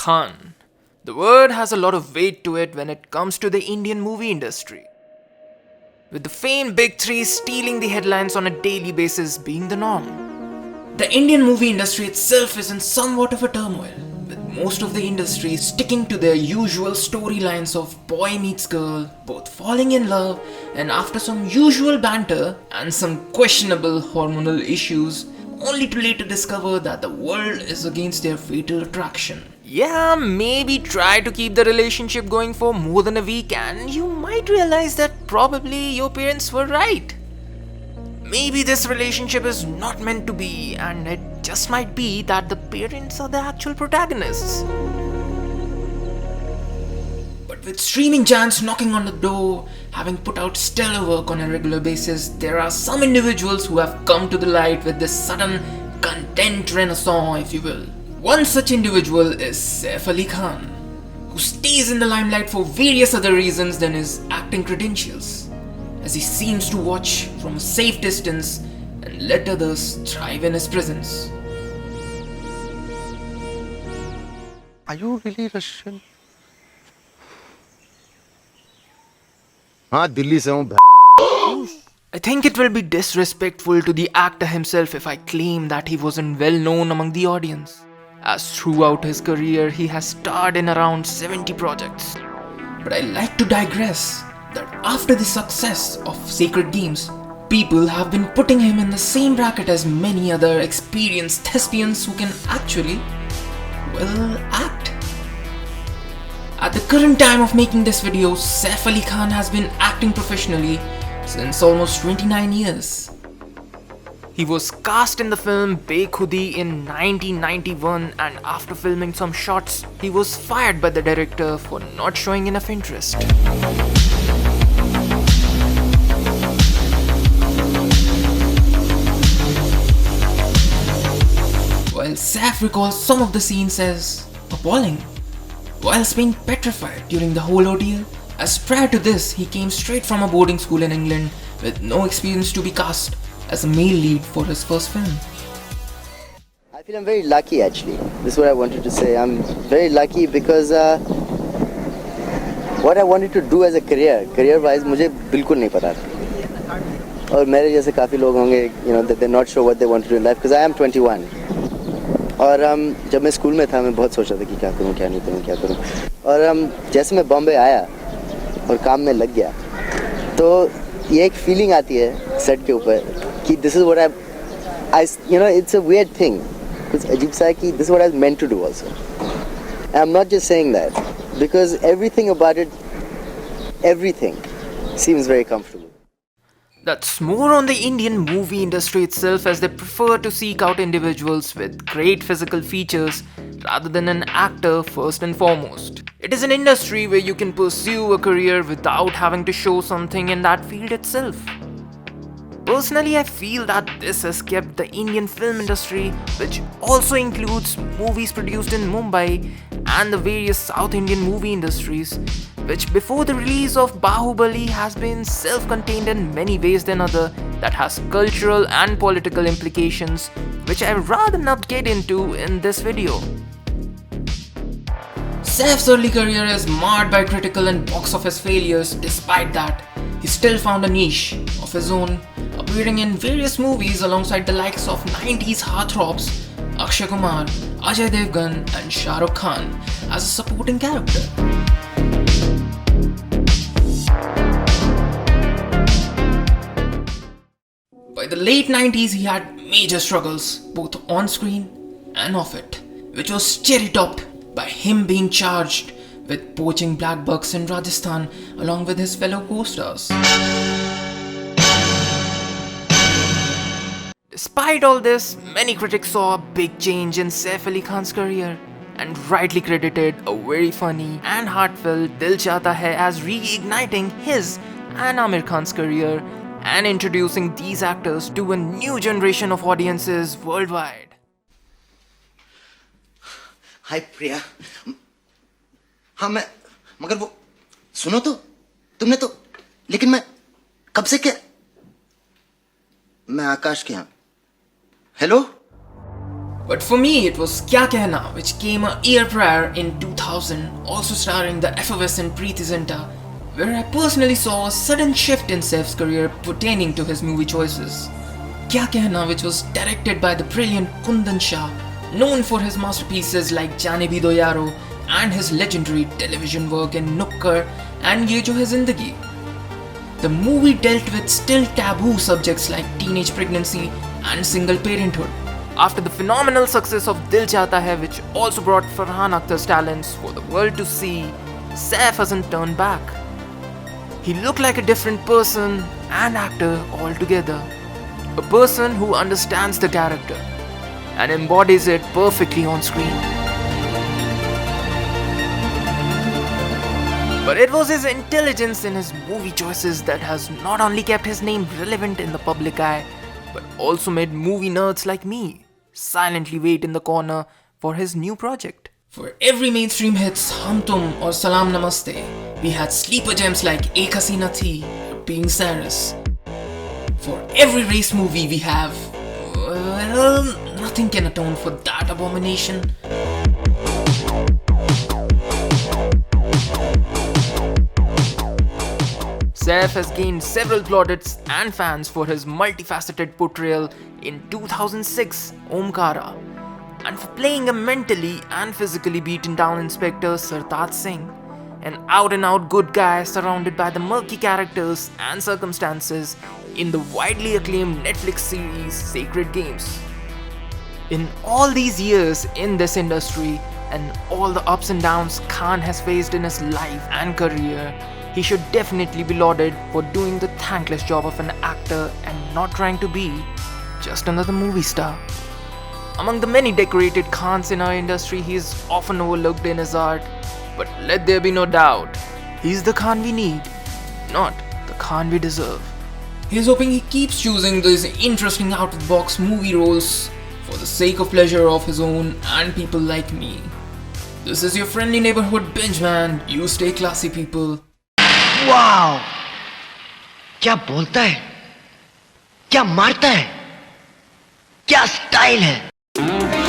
Khan. The word has a lot of weight to it when it comes to the Indian movie industry, with the famed big three stealing the headlines on a daily basis being the norm. The Indian movie industry itself is in somewhat of a turmoil, with most of the industry sticking to their usual storylines of boy meets girl, both falling in love, and after some usual banter and some questionable hormonal issues, only to later discover that the world is against their fatal attraction. Yeah, maybe try to keep the relationship going for more than a week and you might realize that probably your parents were right. Maybe this relationship is not meant to be, and it just might be that the parents are the actual protagonists. But with streaming giants knocking on the door, having put out stellar work on a regular basis, there are some individuals who have come to the light with this sudden content renaissance, if you will. One such individual is Saif Ali Khan, who stays in the limelight for various other reasons than his acting credentials, as he seems to watch from a safe distance and let others thrive in his presence. Are you really Russian? हाँ दिल्ली से हूँ I think it will be disrespectful to the actor himself if I claim that he wasn't well known among the audience, as throughout his career he has starred in around 70 projects. But I like to digress that after the success of Sacred Games, people have been putting him in the same bracket as many other experienced thespians who can actually, well, act. At the current time of making this video, Saif Ali Khan has been acting professionally since almost 29 years. He was cast in the film Bekhudi in 1991, and after filming some shots, he was fired by the director for not showing enough interest. While Saif recalls some of the scenes as appalling, whilst being petrified during the whole ordeal, as prior to this he came straight from a boarding school in England with no experience to be cast as a male lead for his first film. I feel I'm very lucky actually. This is what I wanted to say. I'm very lucky because what I wanted to do as a career wise मुझे बिल्कुल नहीं पता था. और मेरे जैसे काफ़ी लोग होंगे, you know, that they're not sure what they want to do in life, because I am 21. और जब मैं स्कूल में था मैं बहुत सोच रहा था कि क्या करूँ क्या नहीं करूँ क्या करूँ. और जैसे मैं बॉम्बे आया और काम में लग गया तो ये एक फीलिंग आती है सेट के ऊपर कि this is what I you know, it's a weird thing. कुछ अजीब सा है कि this is what I was meant to do also. And I'm not just saying that because everything about it, everything seems very comfortable. That's more on the Indian movie industry itself, as they prefer to seek out individuals with great physical features rather than an actor first and foremost. It is an industry where you can pursue a career without having to show something in that field itself. Personally, I feel that this has kept the Indian film industry, which also includes movies produced in Mumbai and the various South Indian movie industries, which before the release of Bahubali has been self-contained in many ways than other, that has cultural and political implications, which I'd rather not get into in this video. Saif's early career is marred by critical and box office failures. Despite that, he still found a niche of his own, appearing in various movies alongside the likes of 90s heartthrobs Akshay Kumar, Ajay Devgan and Shah Rukh Khan as a supporting character. By the late 90s, he had major struggles both on screen and off it, which was cherry-topped by him being charged with poaching black bucks in Rajasthan along with his fellow co-stars. Despite all this, many critics saw a big change in Saif Ali Khan's career and rightly credited a very funny and heartfelt Dil Chahta Hai as reigniting his and Aamir Khan's career and introducing these actors to a new generation of audiences worldwide. हाय प्रिया. हाँ मैं, मगर वो सुनो तो, तुमने तो, लेकिन मैं कब से क्या, मैं आकाश के यहाँ. Hello. But for me, it was Kya Kehna, which came a year prior in 2000, also starring the effervescent Preeti Zinta, where I personally saw a sudden shift in Saif's career pertaining to his movie choices. Kya Kehna, which was directed by the brilliant Kundan Shah, known for his masterpieces like Jaane Bhi Do Yaro and his legendary television work in Nukkar and Ye Jo Hai Zindagi. The movie dealt with still taboo subjects like teenage pregnancy and single parenthood. After the phenomenal success of Dil Chahta Hai, which also brought Farhan Akhtar's talents for the world to see, Saif hasn't turned back. He looked like a different person and actor altogether. A person who understands the character and embodies it perfectly on screen. But it was his intelligence in his movie choices that has not only kept his name relevant in the public eye, but also made movie nerds like me silently wait in the corner for his new project. For every mainstream hits Hum Tum or Salam Namaste, we had sleeper gems like Ek Hasina Thi or Being Cyrus. For every race movie we have, well, nothing can atone for that abomination. Saif has gained several plaudits and fans for his multifaceted portrayal in 2006 Omkara, and for playing a mentally and physically beaten down Inspector Sartaj Singh, an out-and-out good guy surrounded by the murky characters and circumstances in the widely acclaimed Netflix series Sacred Games. In all these years in this industry and all the ups and downs Khan has faced in his life and career, he should definitely be lauded for doing the thankless job of an actor and not trying to be just another movie star. Among the many decorated Khans in our industry, he is often overlooked in his art, but let there be no doubt, he's the Khan we need, not the Khan we deserve. He's hoping he keeps choosing these interesting out-of-the-box movie roles for the sake of pleasure of his own and people like me. This is your friendly neighborhood binge man. You stay classy, people. Wow, क्या बोलता है, क्या मारता है, क्या style है.